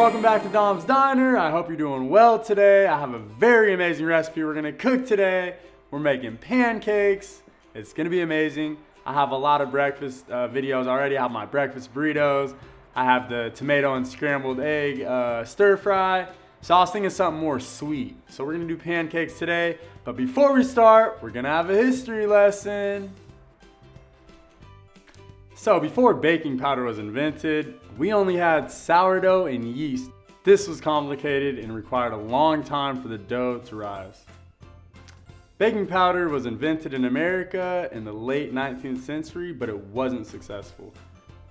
welcome back to Dom's Diner. I hope you're doing well today. I have a very amazing recipe we're gonna cook today. We're making pancakes. It's gonna be amazing. I have a lot of breakfast videos already. I have my breakfast burritos. I have the tomato and scrambled egg stir fry. So I was thinking something more sweet. So we're gonna do pancakes today. But before we start, we're gonna have a history lesson. So before baking powder was invented, we only had sourdough and yeast. This was complicated and required a long time for the dough to rise. Baking powder was invented in America in the late 19th century, but it wasn't successful.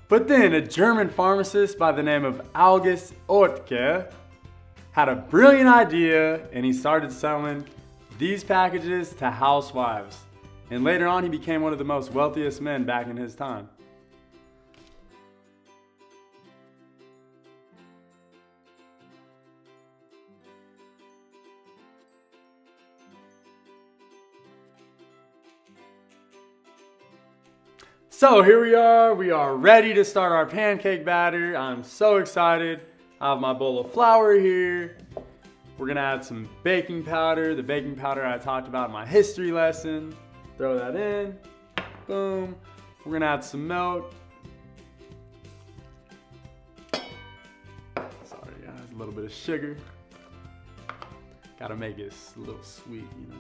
But then a German pharmacist by the name of August Oetker had a brilliant idea, and he started selling these packages to housewives. And later on, he became one of the most wealthiest men back in his time. So here we are ready to start our pancake batter. I'm so excited. I have my bowl of flour here. We're gonna add some baking powder, the baking powder I talked about in my history lesson. Throw that in, boom. We're gonna add some milk. Sorry guys, a little bit of sugar. Gotta make it a little sweet, you know.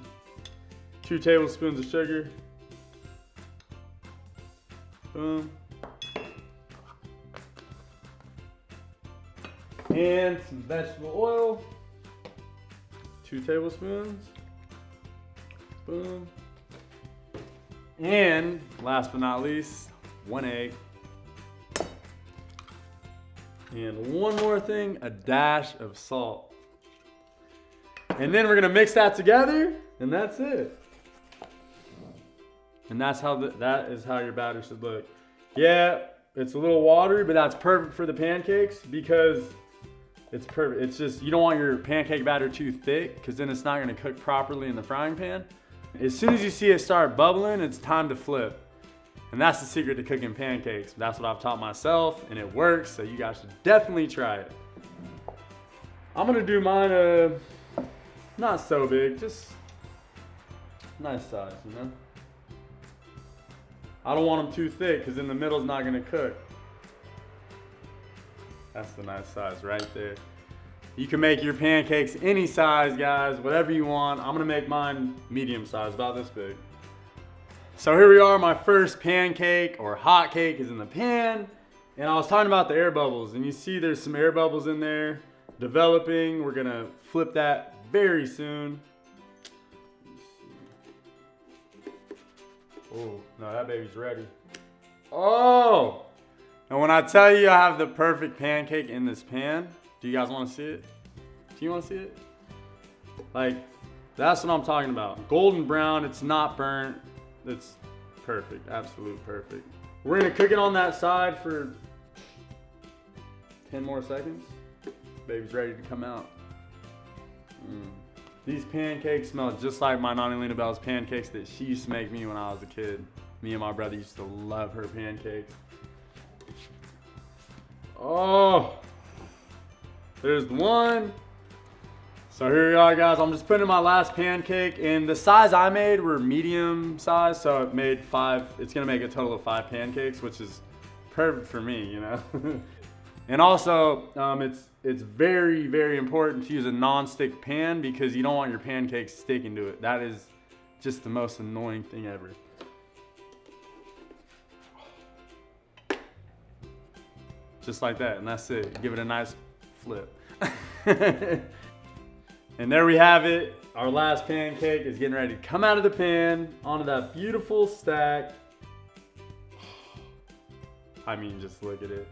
2 tablespoons of sugar. Boom. And some vegetable oil. 2 tablespoons. Boom. And last but not least, 1 egg. And one more thing, a dash of salt. And then we're gonna mix that together, and that's it. And that's how that is how your batter should look. Yeah, it's a little watery, but that's perfect for the pancakes because it's perfect. It's just, you don't want your pancake batter too thick because then it's not gonna cook properly in the frying pan. As soon as you see it start bubbling, it's time to flip. And that's the secret to cooking pancakes. That's what I've taught myself and it works, so you guys should definitely try it. I'm gonna do mine not so big, just nice size, you know? I don't want them too thick because in the middle is not gonna cook. That's the nice size right there. You can make your pancakes any size, guys, whatever you want. I'm gonna make mine medium size, about this big. So here we are, my first pancake or hot cake is in the pan. And I was talking about the air bubbles, and you see there's some air bubbles in there developing. We're gonna flip that very soon. Oh, no, that baby's ready. Oh! And when I tell you I have the perfect pancake in this pan, do you guys want to see it? Do you want to see it? Like, that's what I'm talking about. Golden brown, it's not burnt. It's perfect, absolute perfect. We're gonna cook it on that side for 10 more seconds. Baby's ready to come out. These pancakes smell just like my Nanny Lena Bell's pancakes that she used to make me when I was a kid. Me and my brother used to love her pancakes. Oh, there's one. So here we are, guys. I'm just putting in my last pancake, and the size I made were medium size, so it made 5. It's gonna make a total of 5 pancakes, which is perfect for me, you know. And also, it's very, very important to use a non-stick pan because you don't want your pancakes sticking to it. That is just the most annoying thing ever. Just like that, and that's it. Give it a nice flip. And there we have it. Our last pancake is getting ready to come out of the pan onto that beautiful stack. I mean, just look at it.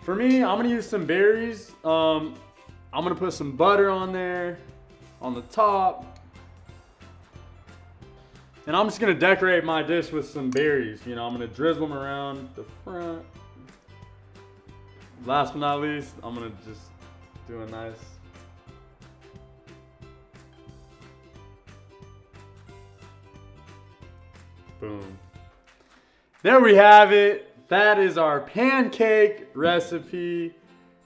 For me, I'm gonna use some berries. I'm gonna put some butter on there, on the top. And I'm just gonna decorate my dish with some berries. You know, I'm gonna drizzle them around the front. Last but not least, I'm gonna just do a nice. Boom. There we have it. That is our pancake recipe.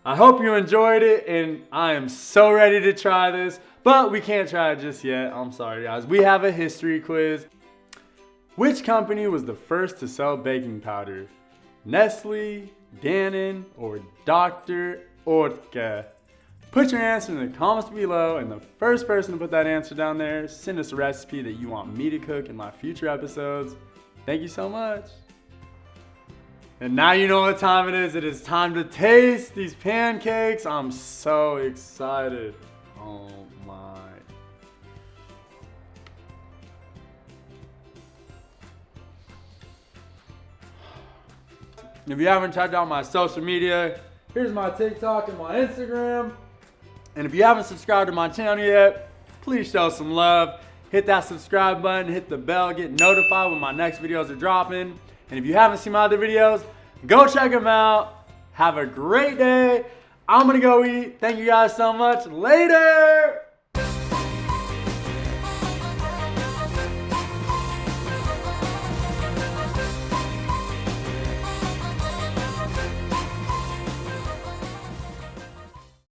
I hope you enjoyed it, and I am so ready to try this, but we can't try it just yet. I'm sorry, guys. We have a history quiz. Which company was the first to sell baking powder? Nestle, Dannon, or Dr. Oetker? Put your answer in the comments below, and the first person to put that answer down there, send us a recipe that you want me to cook in my future episodes. Thank you so much. And now you know what time it is. It is time to taste these pancakes. I'm so excited. Oh my. If you haven't checked out my social media, here's my TikTok and my Instagram. And if you haven't subscribed to my channel yet, please show some love. Hit that subscribe button, hit the bell, get notified when my next videos are dropping. And if you haven't seen my other videos, go check them out. Have a great day. I'm gonna go eat. Thank you guys so much. Later.